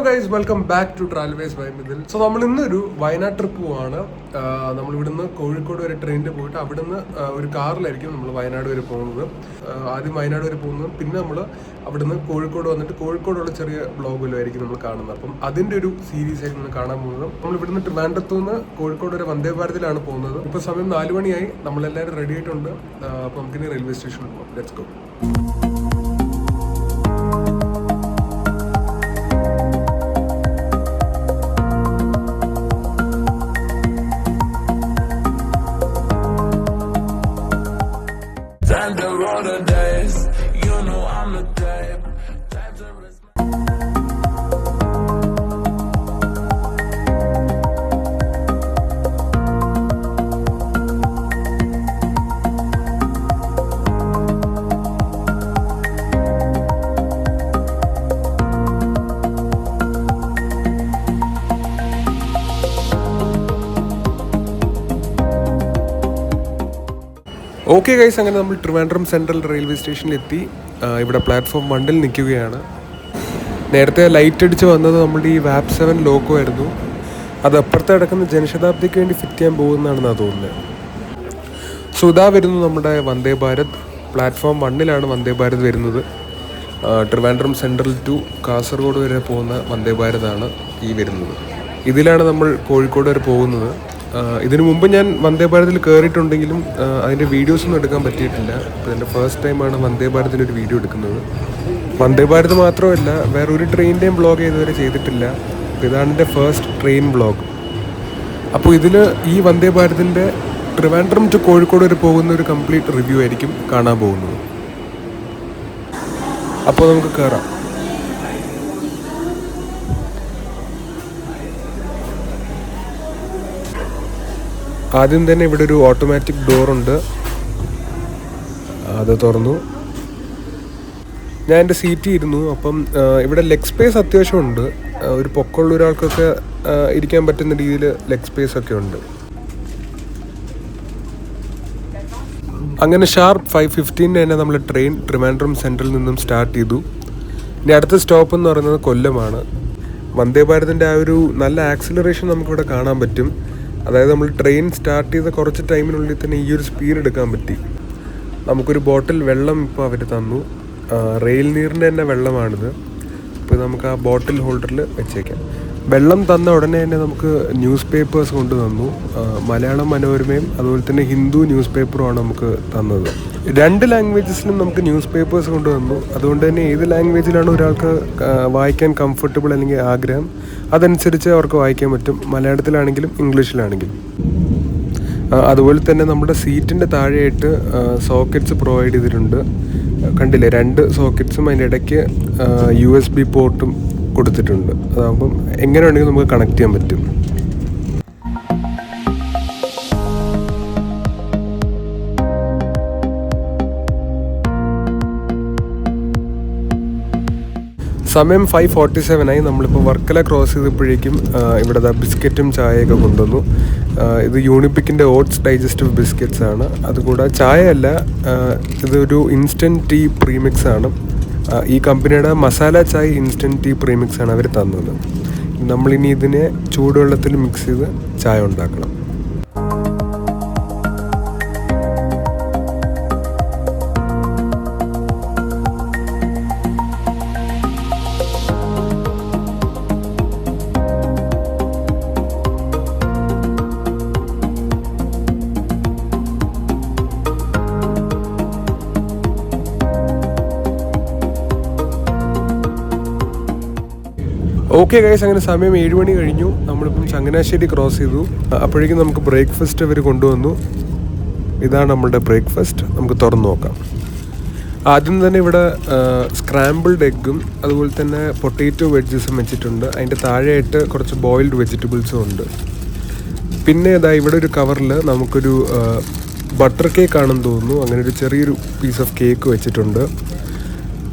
Guys, welcome back to Travelways by Mithil. So നമ്മൾ ഇന്നൊരു Wayanad trip പോവാണ്. നമ്മൾ ഇവിടുന്ന് കോഴിക്കോട് വരെ ട്രെയിനിൽ പോയിട്ട് അവിടുന്ന് ഒരു കാറിലായിരിക്കും നമ്മൾ വയനാട് വരെ പോകുന്നത്. ആദ്യം വയനാട് വരെ പോകുന്നത്, പിന്നെ നമ്മൾ അവിടുന്ന് കോഴിക്കോട് വന്നിട്ട് കോഴിക്കോടുള്ള ചെറിയ ബ്ലോഗിലായിരിക്കും നമ്മൾ കാണുന്നത്. അപ്പം അതിൻ്റെ ഒരു സീരീസ് ആയിരിക്കും നമ്മൾ കാണാൻ പോകുന്നത്. നമ്മൾ ഇവിടുന്ന് ട്രിവാൻഡ്രത്തു നിന്ന് കോഴിക്കോട് വരെ വന്ദേ ഭാരതിലാണ് പോകുന്നത്. ഇപ്പോൾ സമയം 4 മണിയായി, നമ്മളെല്ലാവരും റെഡി ആയിട്ടുണ്ട്. അപ്പോൾ നമുക്കിനി റെയിൽവേ സ്റ്റേഷനിൽ പോകാം. Let's go. ഓക്കെ ഗൈസ്, അങ്ങനെ നമ്മൾ ട്രിവാൻഡ്രം സെൻട്രൽ റെയിൽവേ സ്റ്റേഷനിലെത്തി. ഇവിടെ പ്ലാറ്റ്ഫോം 1-ൽ നിൽക്കുകയാണ്. നേരത്തെ ലൈറ്റ് അടിച്ച് വന്നത് നമ്മുടെ ഈ വാപ്പ് 7 ലോക്കോ ആയിരുന്നു. അത് അപ്പുറത്ത് കിടക്കുന്ന ജനശതാബ്ദിക്ക് വേണ്ടി ഫിറ്റ് ചെയ്യാൻ പോകുന്നതാണെന്നാണ് തോന്നുന്നത്. സോ ഇതാ വരുന്നു നമ്മുടെ വന്ദേ ഭാരത്. പ്ലാറ്റ്ഫോം 1-ലാണ് വന്ദേ ഭാരത് വരുന്നത്. ട്രിവാൻഡ്രം സെൻട്രൽ ടു കാസർഗോഡ് വരെ പോകുന്ന വന്ദേ ഭാരതാണ് ഈ വരുന്നത്. ഇതിലാണ് നമ്മൾ കോഴിക്കോട് വരെ പോകുന്നത്. ഇതിനു മുമ്പ് ഞാൻ വന്ദേ ഭാരതിൽ കയറിയിട്ടുണ്ടെങ്കിലും അതിൻ്റെ വീഡിയോസൊന്നും എടുക്കാൻ പറ്റിയിട്ടില്ല. അപ്പോൾ എൻ്റെ ഫസ്റ്റ് ടൈമാണ് വന്ദേ ഭാരതിൻ്റെ ഒരു വീഡിയോ എടുക്കുന്നത്. വന്ദേ ഭാരത് മാത്രമല്ല, വേറെ ഒരു ട്രെയിനിൻ്റെയും വ്ളോഗ് ഇതുവരെ ചെയ്തിട്ടില്ല. ഇതാണ് എൻ്റെ ഫസ്റ്റ് ട്രെയിൻ വ്ളോഗ്. അപ്പോൾ ഇതിൽ ഈ വന്ദേ ഭാരതിൻ്റെ ട്രിവാൻഡ്രം ടു കോഴിക്കോട് വരെ പോകുന്ന ഒരു കംപ്ലീറ്റ് റിവ്യൂ ആയിരിക്കും കാണാൻ പോകുന്നത്. അപ്പോൾ നമുക്ക് കയറാം. ആദ്യം തന്നെ ഇവിടെ ഒരു ഓട്ടോമാറ്റിക് ഡോറുണ്ട്, അത് തുറന്നു. ഞാൻ എൻ്റെ സീറ്റിൽ ഇരുന്നു. അപ്പം ഇവിടെ ലെഗ് സ്പേസ് അത്യാവശ്യമുണ്ട്. ഒരു പൊക്കമുള്ള ഒരാൾക്കൊക്കെ ഇരിക്കാൻ പറ്റുന്ന രീതിയിൽ ലെഗ് സ്പേസ് ഒക്കെ ഉണ്ട്. അങ്ങനെ ഷാർപ്പ് 5:15 തന്നെ നമ്മൾ ട്രെയിൻ ട്രിവാൻഡ്രം സെൻട്രൽ നിന്നും സ്റ്റാർട്ട് ചെയ്തു. ഇനി അടുത്ത സ്റ്റോപ്പ് എന്ന് പറയുന്നത് കൊല്ലമാണ്. വന്ദേ ഭാരതിൻ്റെ ആ ഒരു നല്ല ആക്സിലറേഷൻ നമുക്കിവിടെ കാണാൻ പറ്റും. അതായത് നമ്മൾ ട്രെയിൻ സ്റ്റാർട്ട് ചെയ്ത കുറച്ച് ടൈമിനുള്ളിൽ തന്നെ ഈ ഒരു സ്പീഡ് എടുക്കാൻ പറ്റി. നമുക്കൊരു ബോട്ടിൽ വെള്ളം ഇപ്പോൾ അവർ തന്നു. റെയിൽ നീറിൻ്റെ തന്നെ വെള്ളമാണിത്. ഇപ്പോൾ നമുക്ക് ആ ബോട്ടിൽ ഹോൾഡറിൽ വെച്ചേക്കാം. വെള്ളം തന്ന ഉടനെ തന്നെ നമുക്ക് ന്യൂസ് പേപ്പേഴ്സ് കൊണ്ട് തന്നു. മലയാളം മനോരമയും അതുപോലെ തന്നെ ഹിന്ദു ന്യൂസ് പേപ്പറുമാണ് നമുക്ക് തന്നത്. 2 ലാംഗ്വേജസിലും നമുക്ക് ന്യൂസ് പേപ്പേഴ്സ് കൊണ്ട് തന്നു. അതുകൊണ്ട് തന്നെ ഏത് ലാംഗ്വേജിലാണ് ഒരാൾക്ക് വായിക്കാൻ കംഫർട്ടബിൾ അല്ലെങ്കിൽ ആഗ്രഹം, അതനുസരിച്ച് അവർക്ക് വായിക്കാൻ പറ്റും. മലയാളത്തിലാണെങ്കിലും ഇംഗ്ലീഷിലാണെങ്കിലും. അതുപോലെ തന്നെ നമ്മുടെ സീറ്റിൻ്റെ താഴെയായിട്ട് സോക്കറ്റ്സ് പ്രൊവൈഡ് ചെയ്തിട്ടുണ്ട്. കണ്ടില്ലേ, 2 സോക്കറ്റ്സും അതിൻ്റെ ഇടയ്ക്ക് USB പോർട്ടും കൊടുത്തിട്ടുണ്ട്. അതാകുമ്പം എങ്ങനെ വേണമെങ്കിലും നമുക്ക് കണക്ട് ചെയ്യാൻ പറ്റും. സമയം 5:47 നമ്മളിപ്പോൾ വർക്കല ക്രോസ് ചെയ്തപ്പോഴേക്കും ഇവിടെ ബിസ്ക്കറ്റും ചായയൊക്കെ കൊണ്ടുവന്നു. ഇത് യൂണിബിക്കിൻ്റെ ഓട്സ് ഡൈജസ്റ്റീവ് ബിസ്ക്കറ്റ്സ് ആണ്. അതുകൂടാതെ ചായയല്ല, ഇതൊരു ഇൻസ്റ്റൻറ്റ് ടീ പ്രീമിക്സ് ആണ്. ഈ കമ്പനിയുടെ masala chai instant tea premix ആണ് അവർ തന്നത്. നമ്മളിനി ഇതിനെ ചൂടുവെള്ളത്തിൽ മിക്സ് ചെയ്ത് ചായ ഉണ്ടാക്കണം. ഓക്കെ ഗൈസ്, അങ്ങനെ സമയം 7 മണി കഴിഞ്ഞു. നമ്മളിപ്പം ചങ്ങനാശ്ശേരി ക്രോസ് ചെയ്തു. അപ്പോഴേക്കും നമുക്ക് ബ്രേക്ക്ഫാസ്റ്റ് അവർ കൊണ്ടുവന്നു. ഇതാണ് നമ്മളുടെ ബ്രേക്ക്ഫാസ്റ്റ്. നമുക്ക് തുറന്നു നോക്കാം. ആദ്യം തന്നെ ഇവിടെ സ്ക്രാമ്പിൾഡ് എഗ്ഗും അതുപോലെ തന്നെ പൊട്ടാറ്റോ വെഡ്ജസും വെച്ചിട്ടുണ്ട്. അതിൻ്റെ താഴെയായിട്ട് കുറച്ച് ബോയിൽഡ് വെജിറ്റബിൾസും ഉണ്ട്. പിന്നെ ഇതാ ഇവിടെ ഒരു കവറിൽ നമുക്കൊരു ബട്ടർ കേക്ക് ആണെന്ന് തോന്നുന്നു. അങ്ങനെ ഒരു ചെറിയൊരു പീസ് ഓഫ് കേക്ക് വെച്ചിട്ടുണ്ട്.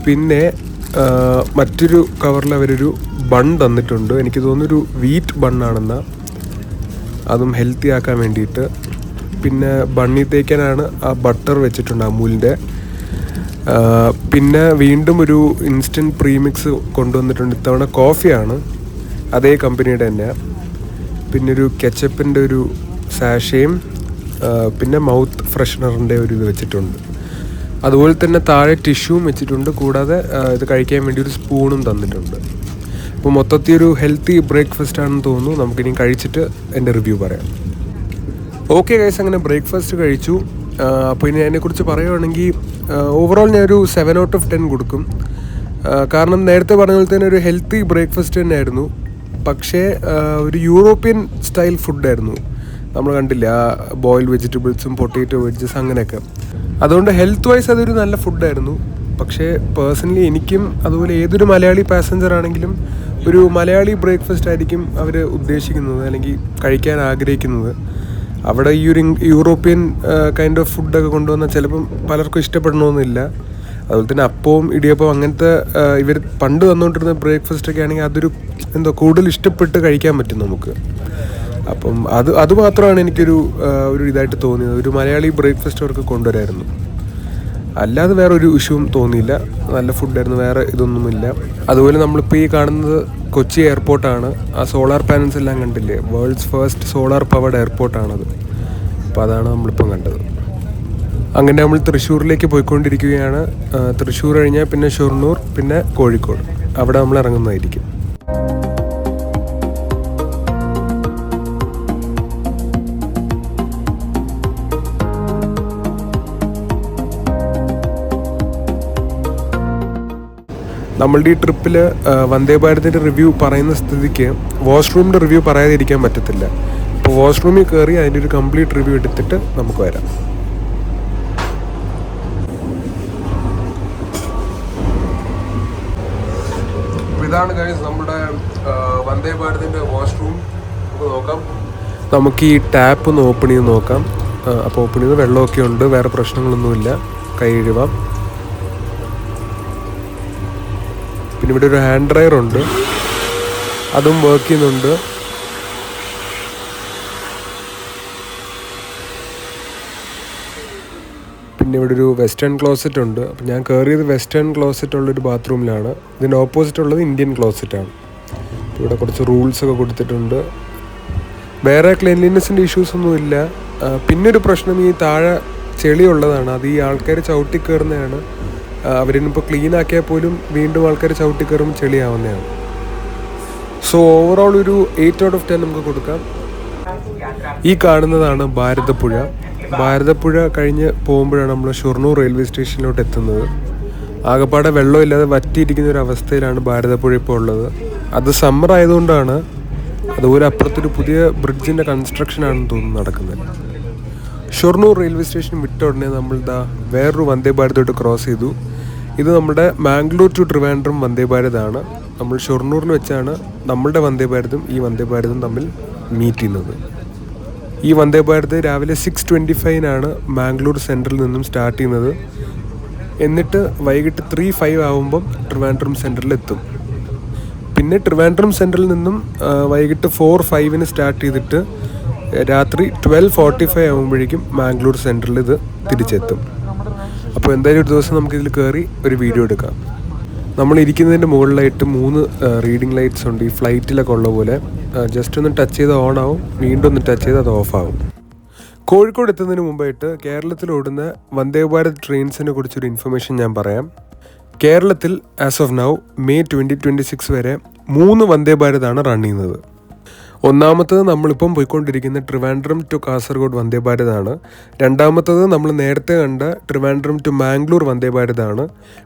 പിന്നെ മറ്റൊരു കവറിൽ അവരൊരു ബൺ തന്നിട്ടുണ്ട്. എനിക്ക് തോന്നുന്നൊരു വീറ്റ് ബണ്ണാണെന്നാ, അതും ഹെൽത്തി ആക്കാൻ വേണ്ടിയിട്ട്. പിന്നെ ബണ്ണി തേക്കാനാണ് ആ ബട്ടർ വെച്ചിട്ടുണ്ട് അമൂലിൻ്റെ. പിന്നെ വീണ്ടും ഒരു ഇൻസ്റ്റൻറ്റ് പ്രീമിക്സ് കൊണ്ടുവന്നിട്ടുണ്ട്. ഇത്തവണ കോഫിയാണ്. അതേ കമ്പനിയുടെ തന്നെയാണ്. പിന്നെ ഒരു കെച്ചപ്പിൻ്റെ ഒരു സാഷയും പിന്നെ മൗത്ത് ഫ്രഷ്നറിൻ്റെ ഒരു ഇത് വെച്ചിട്ടുണ്ട്. അതുപോലെ തന്നെ താഴെ ടിഷ്യൂവും വെച്ചിട്ടുണ്ട്. കൂടാതെ ഇത് കഴിക്കാൻ വേണ്ടി ഒരു സ്പൂണും തന്നിട്ടുണ്ട്. അപ്പോൾ മൊത്തത്തിൽ ഒരു ഹെൽത്തി ബ്രേക്ക്ഫാസ്റ്റ് ആണെന്ന് തോന്നുന്നു. നമുക്കിനി കഴിച്ചിട്ട് എൻ്റെ റിവ്യൂ പറയാം. ഓക്കെ ഗൈസ്, അങ്ങനെ ബ്രേക്ക്ഫാസ്റ്റ് കഴിച്ചു. അപ്പോൾ ഇനി അതിനെക്കുറിച്ച് പറയുകയാണെങ്കിൽ ഓവറോൾ ഞാനൊരു 7 out of 10 കൊടുക്കും. കാരണം നേരത്തെ പറഞ്ഞ പോലെ തന്നെ ഒരു ഹെൽത്തി ബ്രേക്ക്ഫാസ്റ്റ് തന്നെയായിരുന്നു. പക്ഷേ ഒരു യൂറോപ്യൻ സ്റ്റൈൽ ഫുഡായിരുന്നു. നമ്മൾ കണ്ടില്ല ആ ബോയിൽഡ് വെജിറ്റബിൾസും പൊട്ടേറ്റോ വെജസ് അങ്ങനെയൊക്കെ. അതുകൊണ്ട് ഹെൽത്ത് വൈസ് അതൊരു നല്ല ഫുഡായിരുന്നു. പക്ഷേ പേഴ്സണലി എനിക്കും അതുപോലെ ഏതൊരു മലയാളി പാസഞ്ചർ ആണെങ്കിലും ഒരു മലയാളി ബ്രേക്ക്ഫാസ്റ്റ് ആയിരിക്കും അവർ ഉദ്ദേശിക്കുന്നത് അല്ലെങ്കിൽ കഴിക്കാൻ ആഗ്രഹിക്കുന്നത്. അവിടെ ഈ ഒരു യൂറോപ്യൻ കൈൻഡ് ഓഫ് ഫുഡൊക്കെ കൊണ്ടുവന്നാൽ ചിലപ്പം പലർക്കും ഇഷ്ടപ്പെടണമെന്നില്ല. അതുപോലെ തന്നെ അപ്പവും ഇടിയപ്പവും അങ്ങനത്തെ ഇവർ പണ്ട് തന്നുകൊണ്ടിരുന്ന ബ്രേക്ക്ഫാസ്റ്റൊക്കെ ആണെങ്കിൽ അതൊരു കൂടുതൽ ഇഷ്ടപ്പെട്ട് കഴിക്കാൻ പറ്റും നമുക്ക്. അപ്പം അത് മാത്രമാണ് എനിക്കൊരു ഇതായിട്ട് തോന്നിയത്. ഒരു മലയാളി ബ്രേക്ക്ഫാസ്റ്റ് അവർക്ക് കൊണ്ടുവരായിരുന്നു. അല്ലാതെ വേറെ ഒരു ഇഷ്യൂവും തോന്നിയില്ല. നല്ല ഫുഡായിരുന്നു, വേറെ ഇതൊന്നുമില്ല. അതുപോലെ നമ്മളിപ്പോൾ ഈ കാണുന്നത് കൊച്ചി എയർപോർട്ടാണ്. ആ സോളാർ പാനൽസ് എല്ലാം കണ്ടില്ലേ, വേൾഡ്സ് ഫസ്റ്റ് സോളാർ പവർഡ് എയർപോർട്ടാണത്. അപ്പോൾ അതാണ് നമ്മളിപ്പം കണ്ടത്. അങ്ങനെ നമ്മൾ തൃശ്ശൂരിലേക്ക് പോയിക്കൊണ്ടിരിക്കുകയാണ്. തൃശ്ശൂർ കഴിഞ്ഞാൽ പിന്നെ ഷൊർണൂർ, പിന്നെ കോഴിക്കോട്, അവിടെ നമ്മൾ ഇറങ്ങുന്നതായിരിക്കും. നമ്മളുടെ ഈ ട്രിപ്പിൽ വന്ദേ ഭാരതിൻ്റെ റിവ്യൂ പറയുന്ന സ്ഥിതിക്ക് വാഷ്റൂമിൻ്റെ റിവ്യൂ പറയാതിരിക്കാൻ പറ്റത്തില്ല. അപ്പോൾ വാഷ്റൂമിൽ കയറി അതിൻ്റെ ഒരു കംപ്ലീറ്റ് റിവ്യൂ എടുത്തിട്ട് നമുക്ക് വരാം. ഇതാണ് ഗൈസ് നമ്മുടെ വന്ദേ ഭാരതിൻ്റെ വാഷ്റൂം. നമുക്ക് നോക്കാം. നമുക്ക് ഈ ടാപ്പ് ഒന്ന് ഓപ്പൺ ചെയ്ത് നോക്കാം. അപ്പോൾ ഓപ്പൺ ചെയ്ത് വെള്ളമൊക്കെ ഉണ്ട്, വേറെ പ്രശ്നങ്ങളൊന്നുമില്ല. കൈ കഴുകാം. പിന്നെ ഇവിടെ ഒരു ഹാൻഡ് ഡ്രയർ ഉണ്ട്, അതും വർക്ക് ചെയ്യുന്നുണ്ട്. പിന്നെ ഇവിടെ ഒരു വെസ്റ്റേൺ ക്ലോസറ്റ് ഉണ്ട്. അപ്പം ഞാൻ കയറിയത് വെസ്റ്റേൺ ക്ലോസറ്റ് ഉള്ളൊരു ബാത്റൂമിലാണ്. ഇതിൻ്റെ ഓപ്പോസിറ്റ് ഉള്ളത് ഇന്ത്യൻ ക്ലോസറ്റാണ്. ഇവിടെ കുറച്ച് റൂൾസൊക്കെ കൊടുത്തിട്ടുണ്ട്. വേറെ ക്ലീൻലിനെസ്സിൻ്റെ ഇഷ്യൂസൊന്നുമില്ല. പിന്നൊരു പ്രശ്നം, ഈ താഴെ ചെളിയുള്ളതാണ്. അത് ഈ ആൾക്കാർ ചവിട്ടി കയറുന്നതാണ്. അവരിനിപ്പോൾ ക്ലീൻ ആക്കിയാൽ പോലും വീണ്ടും ആൾക്കാർ ചവിട്ടി കയറുമ്പോൾ ചെളിയാവുന്നതാണ്. സോ ഓവറോൾ ഒരു 8 out of 10 നമുക്ക് കൊടുക്കാം. ഈ കാണുന്നതാണ് ഭാരതപ്പുഴ. ഭാരതപ്പുഴ കഴിഞ്ഞ് പോകുമ്പോഴാണ് നമ്മൾ ഷൊർണൂർ റെയിൽവേ സ്റ്റേഷനിലോട്ട് എത്തുന്നത്. ആകപ്പാടെ വെള്ളമില്ലാതെ വറ്റിയിരിക്കുന്ന ഒരു അവസ്ഥയിലാണ് ഭാരതപ്പുഴ ഇപ്പോൾ ഉള്ളത്. അത് സമ്മർ ആയതുകൊണ്ടാണ്. അതുപോലെ അപ്പുറത്തൊരു പുതിയ ബ്രിഡ്ജിൻ്റെ കൺസ്ട്രക്ഷനാണെന്ന് തോന്നുന്നു നടക്കുന്നത്. ഷൊർണൂർ റെയിൽവേ സ്റ്റേഷൻ വിട്ട ഉടനെ നമ്മൾ വേറൊരു വന്ദേ ഭാരതോട്ട് ക്രോസ് ചെയ്തു. ഇത് നമ്മുടെ മാംഗ്ലൂർ ടു ട്രിവാൻഡ്രം വന്ദേ ഭാരതാണ്. നമ്മൾ ഷൊർണൂരിൽ വെച്ചാണ് നമ്മളുടെ വന്ദേ ഭാരതും ഈ വന്ദേ ഭാരതും തമ്മിൽ മീറ്റ് ചെയ്യുന്നത്. ഈ വന്ദേ ഭാരത് രാവിലെ 6:25 മാംഗ്ലൂർ സെൻട്രൽ നിന്നും സ്റ്റാർട്ട് ചെയ്യുന്നത്. എന്നിട്ട് വൈകിട്ട് 3:05 ആകുമ്പം ട്രിവാൻഡ്രം സെൻട്രലിൽ എത്തും. പിന്നെ ട്രിവാൻഡ്രം സെൻട്രലിൽ നിന്നും വൈകിട്ട് 4:05 സ്റ്റാർട്ട് ചെയ്തിട്ട് രാത്രി 12:45 ആകുമ്പോഴേക്കും മാംഗ്ലൂർ സെൻട്രലിൽ ഇത് തിരിച്ചെത്തും. അപ്പോൾ എന്തായാലും ഒരു ദിവസം നമുക്കിതിൽ കയറി ഒരു വീഡിയോ എടുക്കാം. നമ്മൾ ഇരിക്കുന്നതിൻ്റെ മുകളിലായിട്ട് 3 റീഡിംഗ് ലൈറ്റ്സ് ഉണ്ട്, ഈ ഫ്ലൈറ്റിലൊക്കെ ഉള്ള പോലെ. ജസ്റ്റ് ഒന്ന് ടച്ച് ചെയ്ത് ഓൺ ആവും, വീണ്ടും ഒന്ന് ടച്ച് ചെയ്ത് അത് ഓഫ് ആവും. കോഴിക്കോട് എത്തുന്നതിന് മുമ്പായിട്ട് കേരളത്തിൽ ഓടുന്ന വന്ദേ ഭാരത് ട്രെയിൻസിനെ കുറിച്ചൊരു ഇൻഫർമേഷൻ ഞാൻ പറയാം. കേരളത്തിൽ ആസ് ഓഫ് നൗ May 2026 വരെ 3 വന്ദേ ഭാരതാണ് റൺ ചെയ്യുന്നത്. ഒന്നാമത്തത് നമ്മളിപ്പം പോയിക്കൊണ്ടിരിക്കുന്ന ട്രിവാൻഡ്രം ടു കാസർഗോഡ് വന്ദേ ഭാരതാണ്. രണ്ടാമത്തത് നമ്മൾ നേരത്തെ കണ്ട ട്രിവാൻഡ്രം ടു മാംഗ്ലൂർ വന്ദേ ഭാരതാണ്.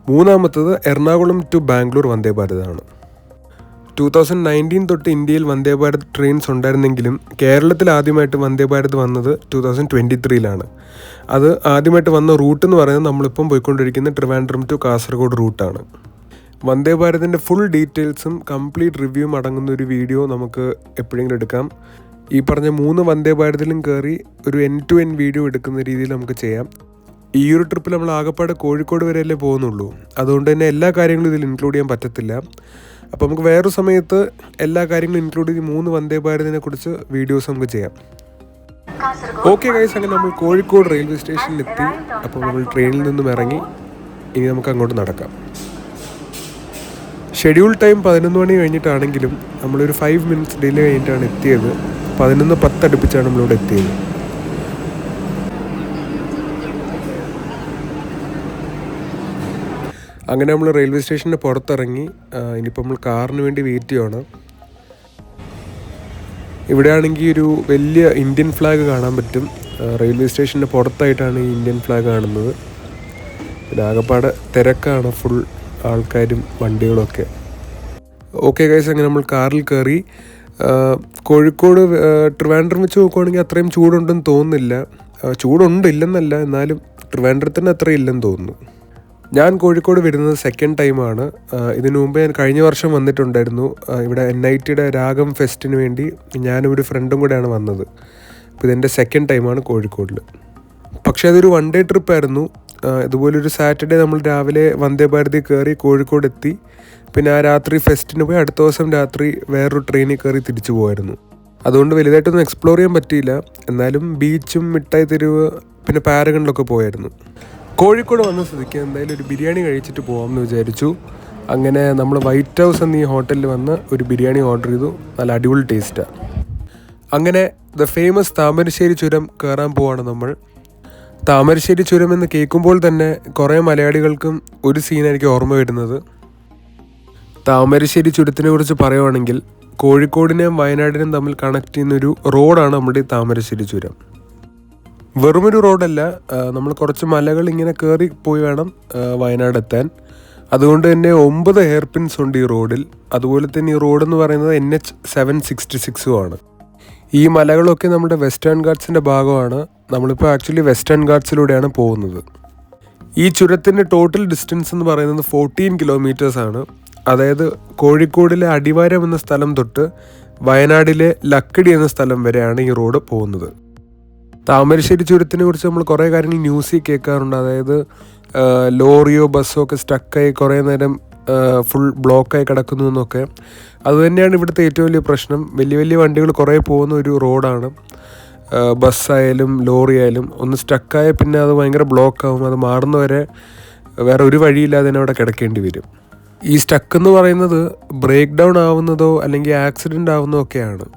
മൂന്നാമത്തത് എറണാകുളം ടു ബാംഗ്ലൂർ വന്ദേ ഭാരതാണ്. 2019 തൊട്ട് ഇന്ത്യയിൽ വന്ദേ ഭാരത് ട്രെയിൻസ് ഉണ്ടായിരുന്നെങ്കിലും കേരളത്തിൽ ആദ്യമായിട്ട് വന്ദേ ഭാരത് വന്നത് 2023 അത് ആദ്യമായിട്ട് വന്ന റൂട്ട് എന്ന് പറയുന്നത് നമ്മളിപ്പം പോയിക്കൊണ്ടിരിക്കുന്ന ട്രിവാൻഡ്രം ടു കാസർഗോഡ് റൂട്ടാണ്. വന്ദേ ഭാരതിൻ്റെ ഫുൾ ഡീറ്റെയിൽസും കംപ്ലീറ്റ് റിവ്യൂവും അടങ്ങുന്ന ഒരു വീഡിയോ നമുക്ക് എപ്പോഴെങ്കിലും എടുക്കാം. ഈ പറഞ്ഞ 3 വന്ദേ ഭാരതിലും കയറി ഒരു എൻഡ് ടു എൻഡ് വീഡിയോ എടുക്കുന്ന രീതിയിൽ നമുക്ക് ചെയ്യാം. ഈ ഒരു ട്രിപ്പിൽ നമ്മൾ ആകപ്പാടെ കോഴിക്കോട് വരെയല്ലേ പോകുന്നുള്ളൂ. അതുകൊണ്ട് തന്നെ എല്ലാ കാര്യങ്ങളും ഇതിൽ ഇൻക്ലൂഡ് ചെയ്യാൻ പറ്റത്തില്ല. അപ്പോൾ നമുക്ക് വേറൊരു സമയത്ത് എല്ലാ കാര്യങ്ങളും ഇൻക്ലൂഡ് ചെയ്ത് 3 വന്ദേ ഭാരതിനെ കുറിച്ച് വീഡിയോസ് നമുക്ക് ചെയ്യാം. ഓക്കെ ഗൈസ്, അങ്ങനെ നമ്മൾ കോഴിക്കോട് റെയിൽവേ സ്റ്റേഷനിലെത്തി. അപ്പോൾ നമ്മൾ ട്രെയിനിൽ നിന്നും ഇറങ്ങി ഇനി നമുക്ക് അങ്ങോട്ട് നടക്കാം. ഷെഡ്യൂൾ ടൈം 11 മണി കഴിഞ്ഞിട്ടാണെങ്കിലും നമ്മളൊരു 5 മിനിറ്റ്സ് ഡിലേ കഴിഞ്ഞിട്ടാണ് എത്തിയത്. 11:10 അടുപ്പിച്ചാണ് നമ്മളിവിടെ എത്തിയത്. അങ്ങനെ നമ്മൾ റെയിൽവേ സ്റ്റേഷൻ്റെ പുറത്തിറങ്ങി. ഇനിയിപ്പോൾ നമ്മൾ കാറിന് വേണ്ടി വെയിറ്റ് ചെയ്യണം. ഇവിടെയാണെങ്കിൽ ഒരു വലിയ ഇന്ത്യൻ ഫ്ലാഗ് കാണാൻ പറ്റും. റെയിൽവേ സ്റ്റേഷൻ്റെ പുറത്തായിട്ടാണ് ഈ ഇന്ത്യൻ ഫ്ലാഗ് കാണുന്നത്. പിന്നെ ആകെപ്പാടെ തിരക്കാണ്, ഫുൾ ആൾക്കാരും വണ്ടികളൊക്കെ. ഓക്കെ ഗൈസ്, അങ്ങനെ നമ്മൾ കാറിൽ കയറി. കോഴിക്കോട് ട്രിവാൻഡ്രം വെച്ച് നോക്കുവാണെങ്കിൽ അത്രയും ചൂടുണ്ടെന്ന് തോന്നുന്നില്ല. ചൂടുണ്ട്, ഇല്ലെന്നല്ല, എന്നാലും ട്രിവാൻഡ്രത്തിന് അത്ര ഇല്ലെന്ന് തോന്നുന്നു. ഞാൻ കോഴിക്കോട് വരുന്നത് സെക്കൻഡ് ടൈമാണ്. ഇതിനു മുമ്പ് ഞാൻ കഴിഞ്ഞ വർഷം വന്നിട്ടുണ്ടായിരുന്നു. ഇവിടെ NITയുടെ രാഗം ഫെസ്റ്റിന് വേണ്ടി ഞാനും ഒരു ഫ്രണ്ടും കൂടെയാണ് വന്നത്. അപ്പോൾ ഇതെൻ്റെ സെക്കൻഡ് ടൈമാണ് കോഴിക്കോടിൽ. പക്ഷേ അതൊരു 1 ഡേ ട്രിപ്പായിരുന്നു. ഇതുപോലൊരു സാറ്റർഡേ നമ്മൾ രാവിലെ വന്ദേ ഭാരതി കയറി കോഴിക്കോട് എത്തി. പിന്നെ ആ രാത്രി ഫെസ്റ്റിന് പോയി അടുത്ത ദിവസം രാത്രി വേറൊരു ട്രെയിനിൽ കയറി തിരിച്ചു പോകുമായിരുന്നു. അതുകൊണ്ട് വലുതായിട്ടൊന്നും എക്സ്പ്ലോർ ചെയ്യാൻ പറ്റിയില്ല. എന്നാലും ബീച്ചും മിഠായി തെരുവ് പിന്നെ പാരഗണിലൊക്കെ പോയായിരുന്നു. കോഴിക്കോട് വന്ന സ്ഥിതിക്ക് എന്തായാലും ഒരു ബിരിയാണി കഴിച്ചിട്ട് പോകാമെന്ന് വിചാരിച്ചു. അങ്ങനെ നമ്മൾ വൈറ്റ് ഹൗസ് എന്ന ഈ ഹോട്ടലിൽ വന്ന് ഒരു ബിരിയാണി ഓർഡർ ചെയ്തു. നല്ല അടിപൊളി ടേസ്റ്റാണ്. അങ്ങനെ ദ ഫേമസ് താമരശ്ശേരി ചുരം കയറാൻ പോവാണ് നമ്മൾ. താമരശ്ശേരി ചുരം എന്ന് കേൾക്കുമ്പോൾ തന്നെ കുറേ മലയാളികൾക്കും ഒരു സീനായിരിക്കും ഓർമ്മ വരുന്നത്. താമരശ്ശേരി ചുരത്തിനെ കുറിച്ച് പറയുവാണെങ്കിൽ കോഴിക്കോടിനെയും വയനാടിനെയും തമ്മിൽ കണക്ട് ചെയ്യുന്നൊരു റോഡാണ് നമ്മുടെ താമരശ്ശേരി ചുരം. വെറുമൊരു റോഡല്ല, നമ്മൾ കുറച്ച് മലകൾ ഇങ്ങനെ കയറി പോയി വേണം വയനാട് എത്താൻ. അതുകൊണ്ട് തന്നെ 9 ഹെയർ പിൻസ് ഉണ്ട് ഈ റോഡിൽ. അതുപോലെ തന്നെ ഈ റോഡ് എന്ന് പറയുന്നത് NH 766 ആണ്. ഈ മലകളൊക്കെ നമ്മുടെ വെസ്റ്റേൺ ഗാട്ട്സിൻ്റെ ഭാഗമാണ്. നമ്മളിപ്പോൾ ആക്ച്വലി വെസ്റ്റേൺ ഗാട്ട്സിലൂടെയാണ് പോകുന്നത്. ഈ ചുരത്തിൻ്റെ ടോട്ടൽ ഡിസ്റ്റൻസ് എന്ന് പറയുന്നത് 14 കിലോമീറ്റേഴ്സാണ്. അതായത് കോഴിക്കോടിലെ അടിവാരം എന്ന സ്ഥലം തൊട്ട് വയനാടിലെ ലക്കിടി എന്ന സ്ഥലം വരെയാണ് ഈ റോഡ് പോകുന്നത്. താമരശ്ശേരി ചുരത്തിനെ കുറിച്ച് നമ്മൾ കുറേ കാര്യങ്ങൾ ന്യൂസിൽ കേൾക്കാറുണ്ട്. അതായത് ലോറിയോ ബസ്സോ ഒക്കെ സ്റ്റക്കായി കുറേ നേരം ഫുൾ ബ്ലോക്കായി കിടക്കുന്നു എന്നൊക്കെ. അതുതന്നെയാണ് ഇവിടുത്തെ ഏറ്റവും വലിയ പ്രശ്നം. വലിയ വലിയ വണ്ടികൾ കുറേ പോകുന്ന ഒരു റോഡാണ്. ബസ്സായാലും ലോറി ആയാലും ഒന്ന് സ്റ്റക്കായ പിന്നെ അത് ഭയങ്കര ബ്ലോക്കാവും. അത് മാറുന്നവരെ വേറെ ഒരു വഴിയില്ലാതെ തന്നെ അവിടെ കിടക്കേണ്ടി വരും. ഈ സ്റ്റക്ക് എന്ന് പറയുന്നത് ബ്രേക്ക് ഡൗൺ ആവുന്നതോ അല്ലെങ്കിൽ ആക്സിഡൻ്റ് ആവുന്നതോ ഒക്കെയാണ്.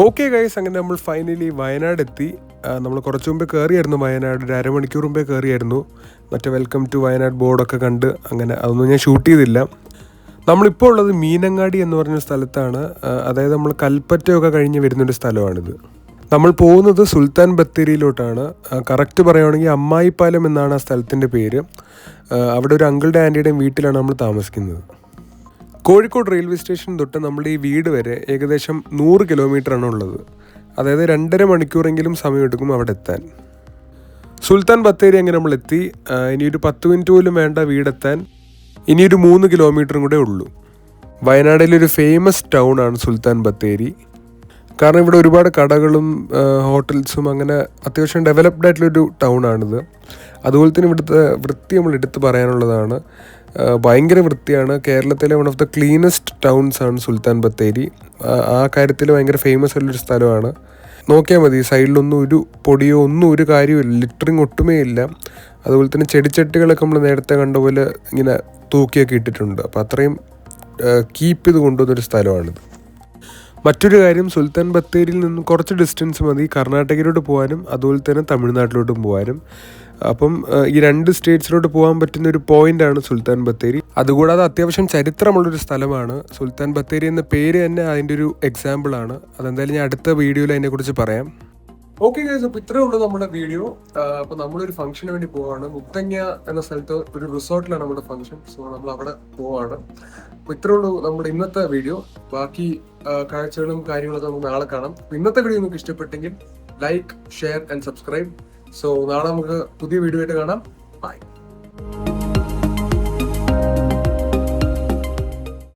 ഓക്കെ ഗൈസ്, അങ്ങനെ നമ്മൾ ഫൈനലി വയനാട് എത്തി. നമ്മൾ കുറച്ച് മുമ്പേ കയറിയായിരുന്നു വയനാട്, ഒരു അരമണിക്കൂർ മുമ്പേ കയറിയായിരുന്നു. മറ്റേ വെൽക്കം ടു വയനാട് ബോർഡൊക്കെ കണ്ട്. അങ്ങനെ അതൊന്നും ഞാൻ ഷൂട്ട് ചെയ്തില്ല. നമ്മളിപ്പോൾ ഉള്ളത് മീനങ്ങാടി എന്ന് പറഞ്ഞ സ്ഥലത്താണ്. അതായത് നമ്മൾ കൽപ്പറ്റയൊക്കെ കഴിഞ്ഞ് വരുന്നൊരു സ്ഥലമാണിത്. നമ്മൾ പോകുന്നത് സുൽത്താൻ ബത്തേരിയിലോട്ടാണ്. കറക്റ്റ് പറയുകയാണെങ്കിൽ അമ്മായിപ്പാലം എന്നാണ് ആ സ്ഥലത്തിൻ്റെ പേര്. അവിടെ ഒരു അങ്കിളുടെ ആൻറ്റിയുടെയും വീട്ടിലാണ് നമ്മൾ താമസിക്കുന്നത്. കോഴിക്കോട് റെയിൽവേ സ്റ്റേഷൻ തൊട്ട് നമ്മുടെ ഈ വീട് വരെ ഏകദേശം 100 കിലോമീറ്ററാണ് ഉള്ളത്. അതായത് 2.5 മണിക്കൂറെങ്കിലും സമയമെടുക്കും അവിടെ എത്താൻ. സുൽത്താൻ ബത്തേരി അങ്ങനെ നമ്മൾ എത്തി. ഇനിയൊരു 10 മിനിറ്റ് പോലും വേണ്ട വീടെത്താൻ. ഇനിയൊരു 3 കിലോമീറ്ററും കൂടെ ഉള്ളൂ. വയനാടിലൊരു ഫേമസ് ടൗൺ ആണ് സുൽത്താൻ ബത്തേരി. കാരണം ഇവിടെ ഒരുപാട് കടകളും ഹോട്ടൽസും അങ്ങനെ അത്യാവശ്യം ഡെവലപ്ഡ് ആയിട്ടുള്ളൊരു ടൗൺ ആണിത്. അതുപോലെ തന്നെ ഇവിടുത്തെ വൃത്തി നമ്മൾ എടുത്ത് പറയാനുള്ളതാണ്. ഭയങ്കര വൃത്തിയാണ്. കേരളത്തിലെ one of the cleanest towns ആണ് സുൽത്താൻ ബത്തേരി. ആ കാര്യത്തിൽ ഭയങ്കര ഫേമസ് ആയിട്ടുള്ളൊരു സ്ഥലമാണ്. നോക്കിയാൽ മതി, സൈഡിലൊന്നും ഒരു പൊടിയോ ഒന്നും ഒരു കാര്യമില്ല, ലിറ്ററിങ് ഒട്ടുമേ ഇല്ല. അതുപോലെ തന്നെ ചെടിച്ചട്ടികളൊക്കെ നമ്മൾ നേരത്തെ കണ്ട പോലെ ഇങ്ങനെ തൂക്കിയൊക്കെ ഇട്ടിട്ടുണ്ട്. അപ്പോൾ അത്രയും കീപ്പ് ചെയ്ത് കൊണ്ടുവന്നൊരു സ്ഥലമാണിത്. മറ്റൊരു കാര്യം, സുൽത്താൻ ബത്തേരിയിൽ നിന്ന് കുറച്ച് ഡിസ്റ്റൻസ് മതി കർണാടകയിലോട്ട് പോകാനും അതുപോലെ തന്നെ തമിഴ്നാട്ടിലോട്ടും പോകാനും. അപ്പം ഈ 2 സ്റ്റേറ്റ്സിലോട്ട് പോകാൻ പറ്റുന്ന ഒരു പോയിൻ്റാണ് സുൽത്താൻ ബത്തേരി. അതുകൂടാതെ അത്യാവശ്യം ചരിത്രമുള്ളൊരു സ്ഥലമാണ്. സുൽത്താൻ ബത്തേരി എന്ന പേര് തന്നെ അതിൻ്റെ ഒരു എക്സാമ്പിളാണ്. അതെന്തായാലും ഞാൻ അടുത്ത വീഡിയോയിൽ അതിനെക്കുറിച്ച് പറയാം. ഓക്കെ ഗൈസ്, അപ്പോൾ ഇത്രയേ ഉള്ളൂ നമ്മുടെ വീഡിയോ. അപ്പോൾ നമ്മളൊരു ഫംഗ്ഷന് വേണ്ടി പോവാണ്. മുത്തങ്ങ എന്ന സ്ഥലത്ത് ഒരു റിസോർട്ടിലാണ് നമ്മുടെ ഫംഗ്ഷൻ. സോ നമ്മൾ അവിടെ പോവാണ്. അപ്പോൾ ഇത്രയേ ഉള്ളൂ നമ്മുടെ ഇന്നത്തെ വീഡിയോ. ബാക്കി കാഴ്ചകളും കാര്യങ്ങളൊക്കെ നമുക്ക് നാളെ കാണാം. ഇന്നത്തെ വീഡിയോ നിങ്ങൾക്ക് ഇഷ്ടപ്പെട്ടെങ്കിൽ like, share and subscribe. So നാളെ നമുക്ക് പുതിയ വീഡിയോ ആയിട്ട് കാണാം. ബൈ.